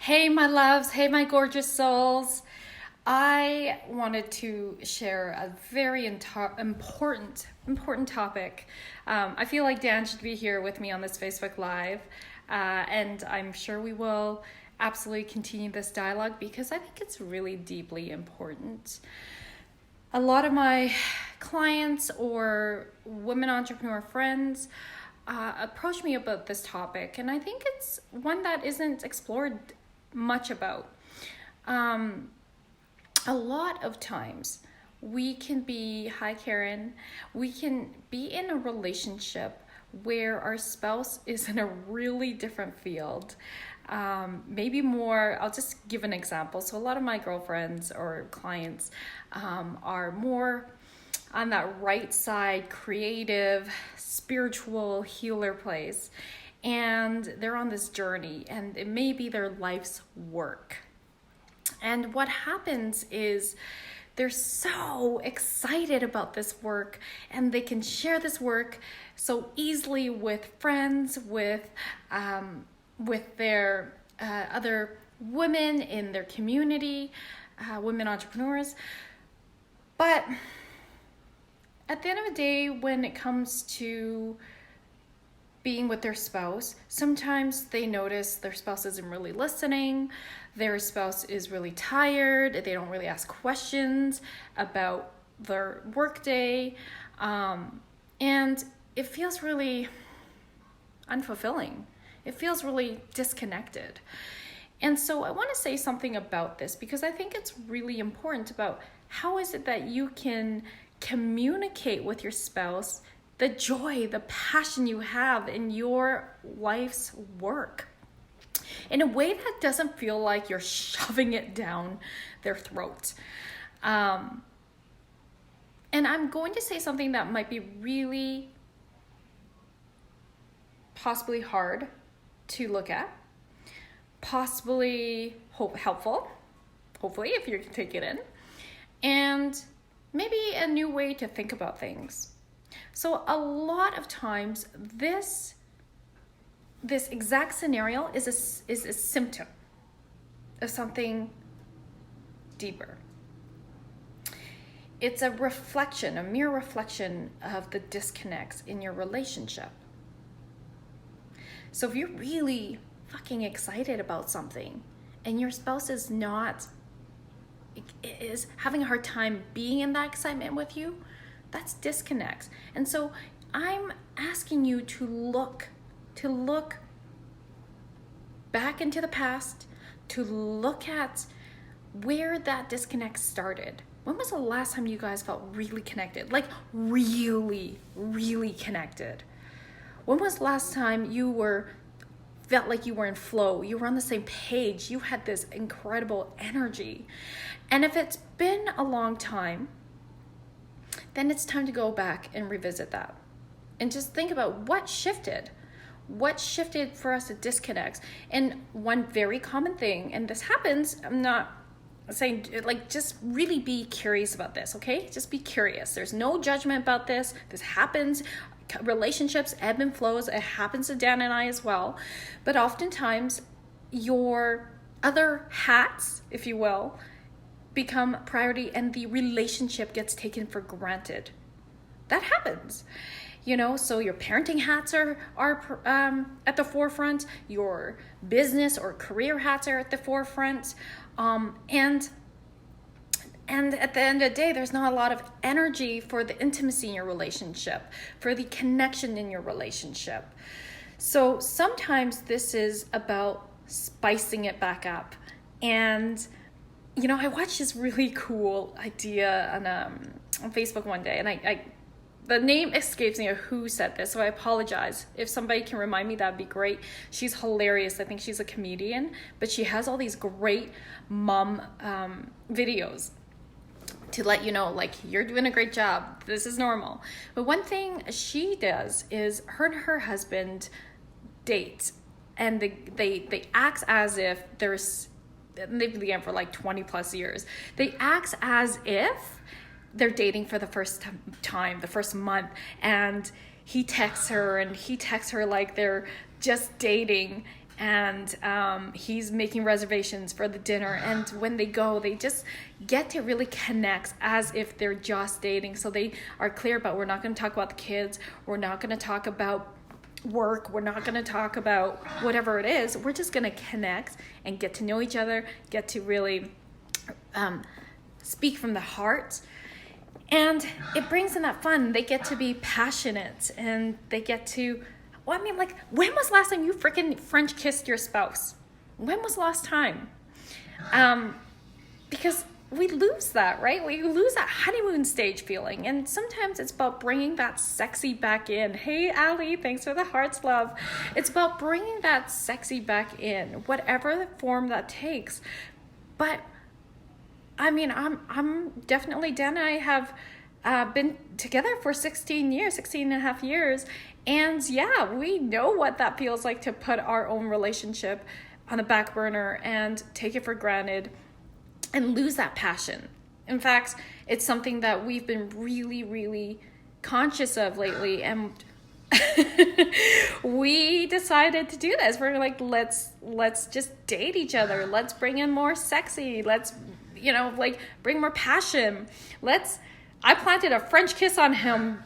Hey, my loves. Hey, my gorgeous souls. I wanted to share a very important topic. I feel like Dan should be here with me on this Facebook Live, and I'm sure we will absolutely continue this dialogue because I think it's really deeply important. A lot of my clients or women entrepreneur friends approach me about this topic, and I think it's one that isn't explored much about. Um, a lot of times hi Karen, we can be in a relationship where our spouse is in a really different field. Maybe more, I'll just give an example. So a lot of my girlfriends or clients are more on that right side, creative, spiritual healer place. And they're on this journey, and it may be their life's work. And what happens is they're so excited about this work, and they can share this work so easily with friends, with their other women in their community, women entrepreneurs. But at the end of the day, when it comes to being with their spouse, sometimes they notice their spouse isn't really listening, their spouse is really tired, they don't really ask questions about their workday, and it feels really unfulfilling. It feels really disconnected. And so I want to say something about this because I think it's really important about how is it that you can communicate with your spouse the joy, the passion you have in your life's work in a way that doesn't feel like you're shoving it down their throat. And I'm going to say something that might be really possibly hard to look at, possibly helpful, hopefully, if you can take it in, and maybe a new way to think about things. So a lot of times this exact scenario is a symptom of something deeper. It's a reflection, a mere reflection of the disconnects in your relationship. So if you're really fucking excited about something and your spouse is having a hard time being in that excitement with you, that's disconnects. And so I'm asking you to look back into the past, to look at where that disconnect started. When was the last time you guys felt really connected? Like really, really connected? When was the last time you felt like you were in flow, you were on the same page, you had this incredible energy? And if it's been a long time, then it's time to go back and revisit that. And just think about what shifted for us to disconnect. And one very common thing, and this happens, I'm not saying, like, just really be curious about this, okay? Just be curious. There's no judgment about this. This happens. Relationships ebb and flows. It happens to Dan and I as well. But oftentimes, your other hats, if you will, become priority and the relationship gets taken for granted. That happens. So your parenting hats are at the forefront, your business or career hats are at the forefront, and at the end of the day, there's not a lot of energy for the intimacy in your relationship, for the connection in your relationship. So sometimes this is about spicing it back up. And I watched this really cool idea on Facebook one day, and I the name escapes me of who said this, so I apologize. If somebody can remind me, that'd be great. She's hilarious. I think she's a comedian, but she has all these great mom videos to let you know, like, you're doing a great job. This is normal. But one thing she does is her and her husband date, and they act as if they've been together for like 20 plus years. They act as if they're dating for the first time, the first month, and he texts her like they're just dating, and he's making reservations for the dinner, and when they go, they just get to really connect as if they're just dating. So they are clear about, we're not going to talk about the kids, we're not going to talk about work, we're not going to talk about whatever it is, we're just going to connect and get to know each other, get to really speak from the heart. And it brings in that fun. They get to be passionate, and they get to, well, I mean, like, when was the last time you freaking French kissed your spouse? When was the last time? Because we lose that, right? We lose that honeymoon stage feeling. And sometimes it's about bringing that sexy back in. Hey, Ali, thanks for the hearts, love. It's about bringing that sexy back in, whatever form that takes. But I mean, I'm definitely, Dan and I have been together for 16 and a half years. And yeah, we know what that feels like to put our own relationship on the back burner and take it for granted and lose that passion. In fact, it's something that we've been really, really conscious of lately. And we decided to do this. We're like, let's just date each other. Let's bring in more sexy. Let's, like, bring more passion. I planted a French kiss on him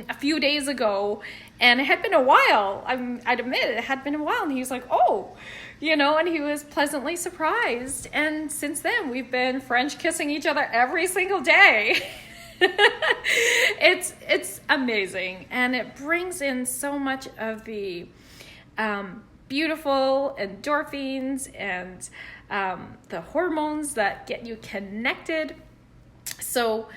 a few days ago, and it had been a while. I'd admit it had been a while, and he was like, oh, and he was pleasantly surprised. And since then, we've been French kissing each other every single day. It's amazing, and it brings in so much of the beautiful endorphins and the hormones that get you connected. So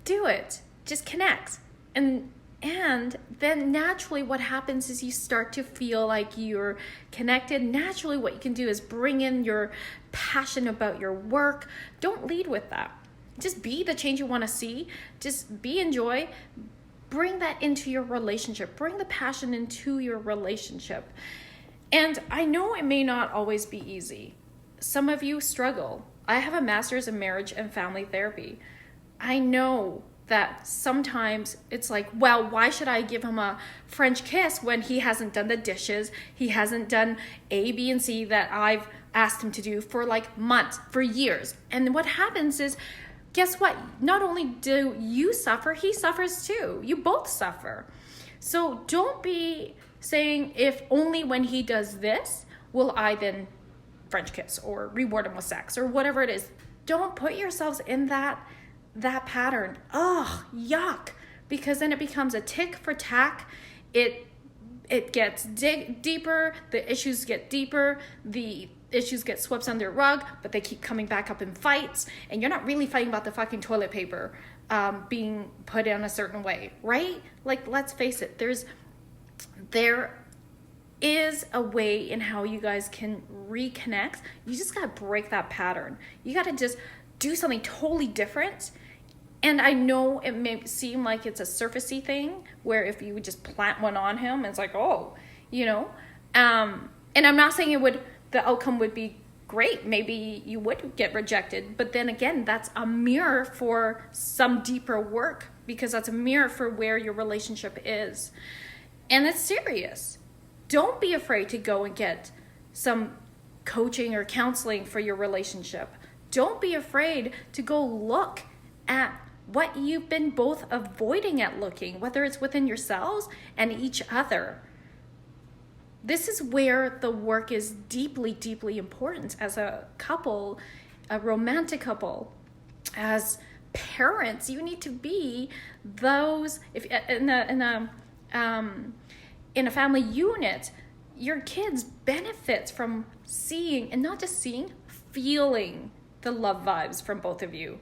do it. Just connect. And then naturally what happens is you start to feel like you're connected. Naturally what you can do is bring in your passion about your work. Don't lead with that. Just be the change you want to see. Just be in joy. Bring that into your relationship. Bring the passion into your relationship. And I know it may not always be easy. Some of you struggle. I have a master's in marriage and family therapy. I know that sometimes it's like, well, why should I give him a French kiss when he hasn't done the dishes? He hasn't done A, B, and C that I've asked him to do for like months, for years. And what happens is, guess what? Not only do you suffer, he suffers too. You both suffer. So don't be saying, if only when he does this will I then French kiss or reward him with sex or whatever it is. Don't put yourselves in that pattern. Oh, yuck. Because then it becomes a tick for tack. It gets deeper. The issues get deeper. The issues get swept under the rug, but they keep coming back up in fights. And you're not really fighting about the fucking toilet paper being put in a certain way, right? Like, let's face it. There is a way in how you guys can reconnect. You just got to break that pattern. You got to just do something totally different. And I know it may seem like it's a surfacey thing where if you would just plant one on him, it's like, oh, and I'm not saying the outcome would be great. Maybe you would get rejected, but then again, that's a mirror for some deeper work, because that's a mirror for where your relationship is. And it's serious. Don't be afraid to go and get some coaching or counseling for your relationship. Don't be afraid to go look at what you've been both avoiding at looking, whether it's within yourselves and each other. This is where the work is deeply, deeply important as a couple, a romantic couple. As parents, you need to be those, if in a family unit, your kids benefits from seeing, and not just seeing, feeling the love vibes from both of you.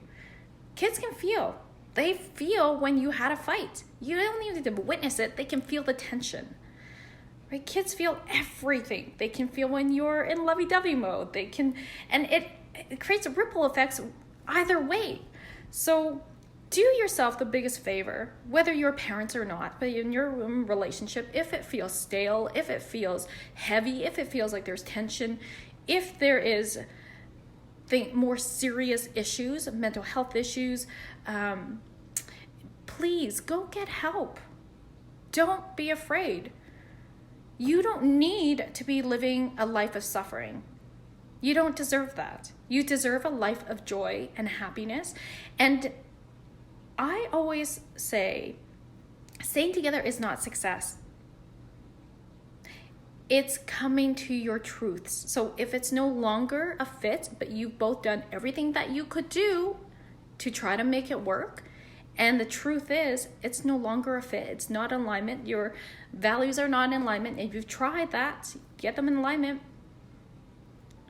Kids can feel. They feel when you had a fight. You don't need to witness it. They can feel the tension. Right? Kids feel everything. They can feel when you're in lovey-dovey mode. They can, and it creates ripple effects either way. So do yourself the biggest favor, whether you're parents or not, but in your relationship, if it feels stale, if it feels heavy, if it feels like there's tension, if there is more serious issues, mental health issues, please go get help. Don't be afraid. You don't need to be living a life of suffering. You don't deserve that. You deserve a life of joy and happiness. And I always say, staying together is not success. It's coming to your truths. So if it's no longer a fit, but you've both done everything that you could do to try to make it work, and the truth is, it's no longer a fit. It's not in alignment. Your values are not in alignment. If you've tried that, get them in alignment.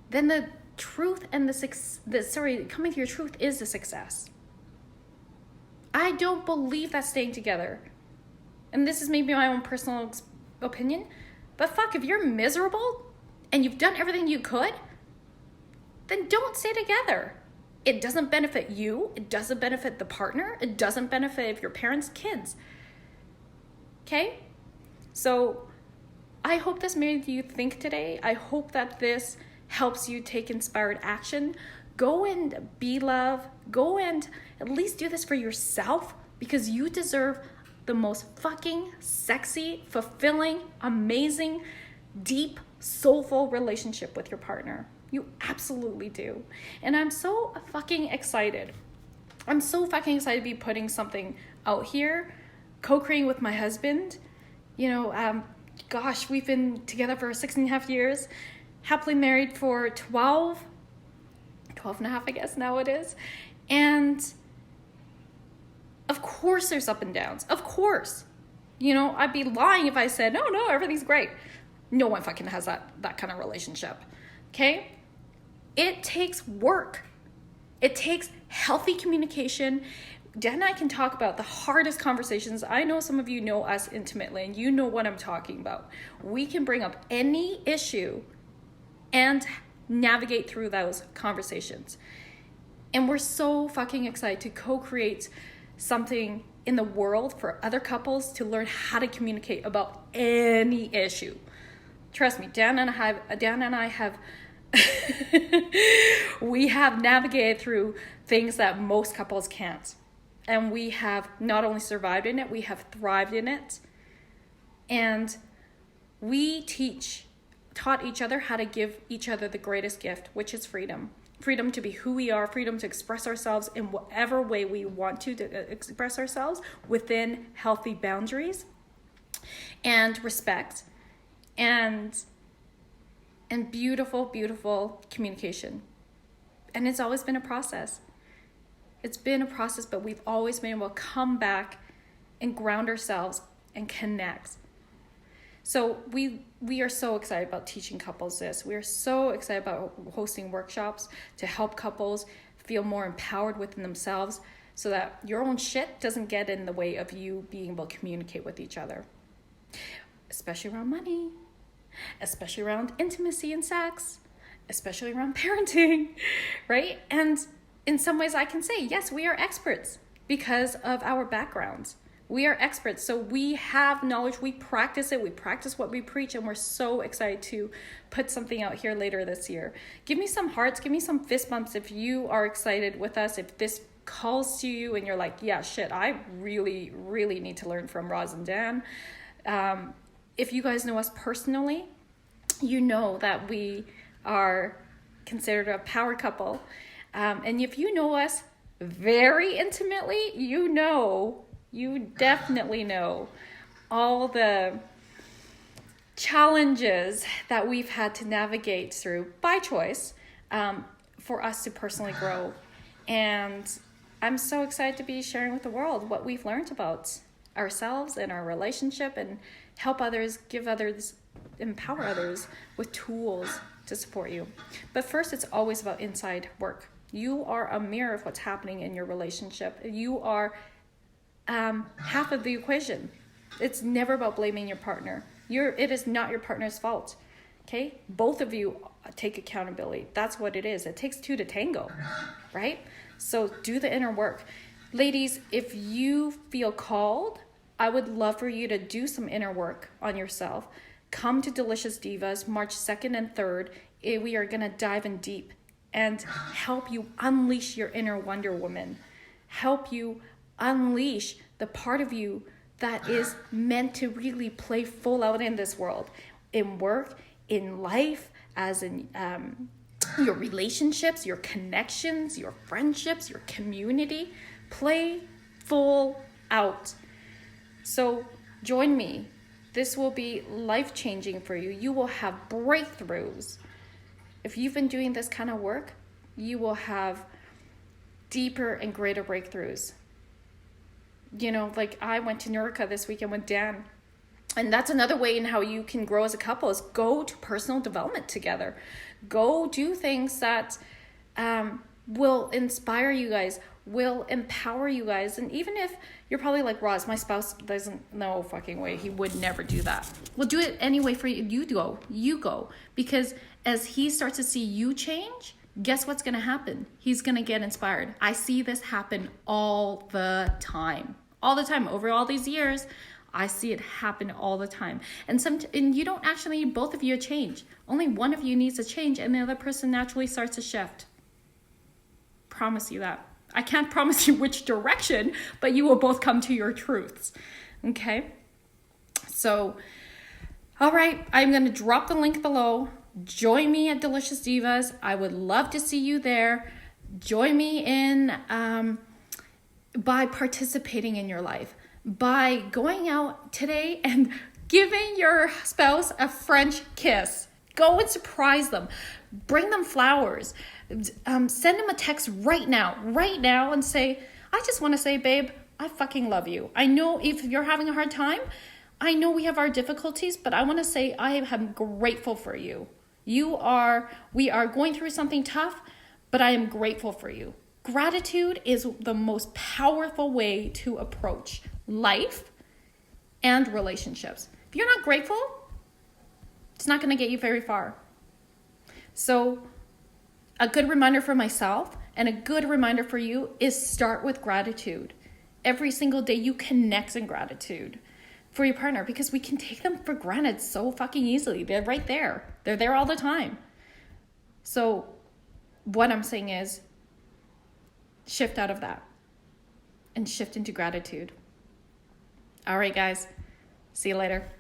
Then the truth and coming to your truth is the success. I don't believe that staying together, and this is maybe my own personal opinion, but fuck, if you're miserable and you've done everything you could, then don't stay together. It doesn't benefit you. It doesn't benefit the partner. It doesn't benefit your parents' kids. Okay? So I hope this made you think today. I hope that this helps you take inspired action. Go and be love. Go and at least do this for yourself, because you deserve the most fucking sexy, fulfilling, amazing, deep, soulful relationship with your partner. You absolutely do. And I'm so fucking excited. I'm so fucking excited to be putting something out here, co-creating with my husband. You know, gosh, we've been together for 6.5 years, happily married for 12 and a half, I guess now it is. And of course there's up and downs. Of course. You know, I'd be lying if I said, no, everything's great. No one fucking has that kind of relationship. Okay? It takes work. It takes healthy communication. Dan and I can talk about the hardest conversations. I know some of you know us intimately, and you know what I'm talking about. We can bring up any issue and navigate through those conversations. And we're so fucking excited to co-create something in the world for other couples to learn how to communicate about any issue. Trust me, Dan and I have we have navigated through things that most couples can't. And we have not only survived in it, we have thrived in it. And we taught each other how to give each other the greatest gift, which is freedom. Freedom to be who we are, freedom to express ourselves in whatever way we want to express ourselves within healthy boundaries and respect and beautiful, beautiful communication. And it's always been a process. It's been a process, but we've always been able to come back and ground ourselves and connect. So we are so excited about teaching couples this. We are so excited about hosting workshops to help couples feel more empowered within themselves so that your own shit doesn't get in the way of you being able to communicate with each other, especially around money, especially around intimacy and sex, especially around parenting, right? And in some ways I can say, yes, we are experts because of our backgrounds. We are experts, so we have knowledge, we practice it, we practice what we preach, and we're so excited to put something out here later this year. Give me some hearts, give me some fist bumps if you are excited with us, if this calls to you and you're like, yeah, shit, I really, really need to learn from Roz and Dan. If you guys know us personally, you know that we are considered a power couple. And if you know us very intimately, you definitely know all the challenges that we've had to navigate through by choice for us to personally grow. And I'm so excited to be sharing with the world what we've learned about ourselves and our relationship, and help others, give others, empower others with tools to support you. But first, it's always about inside work. You are a mirror of what's happening in your relationship. You are half of the equation. It's never about blaming your partner. It is not your partner's fault. Okay? Both of you take accountability. That's what it is. It takes two to tango, right? So do the inner work. Ladies, if you feel called, I would love for you to do some inner work on yourself. Come to Delicious Divas March 2nd and 3rd. We are going to dive in deep and help you unleash your inner Wonder Woman. Help you unleash the part of you that is meant to really play full out in this world. in work, in life, as in your relationships, your connections, your friendships, your community. Play full out. So join me. This will be life-changing for you. You will have breakthroughs. If you've been doing this kind of work, you will have deeper and greater breakthroughs. You know, like I went to Nurka this weekend with Dan. And that's another way in how you can grow as a couple is go to personal development together. Go do things that will inspire you guys, will empower you guys. And even if you're probably like, Roz, my spouse doesn't, no fucking way, he would never do that. Well, do it anyway for you. You go. Because as he starts to see you change, guess what's going to happen? He's going to get inspired. I see this happen all the time. All the time. Over all these years, I see it happen all the time. And you don't actually need both of you to change. Only one of you needs to change and the other person naturally starts to shift. Promise you that. I can't promise you which direction, but you will both come to your truths. Okay? So, all right. I'm going to drop the link below. Join me at Delicious Divas. I would love to see you there. Join me in by participating in your life, by going out today and giving your spouse a French kiss. Go and surprise them. Bring them flowers. Send them a text right now and say, I just want to say, babe, I fucking love you. I know if you're having a hard time, I know we have our difficulties, but I want to say I am grateful for you. We are going through something tough, but I am grateful for you. Gratitude is the most powerful way to approach life and relationships. If you're not grateful, it's not going to get you very far. So a good reminder for myself and a good reminder for you is start with gratitude. Every single day you connect in gratitude for your partner because we can take them for granted so fucking easily. They're right there. They're there all the time. So what I'm saying is shift out of that and shift into gratitude. All right, guys. See you later.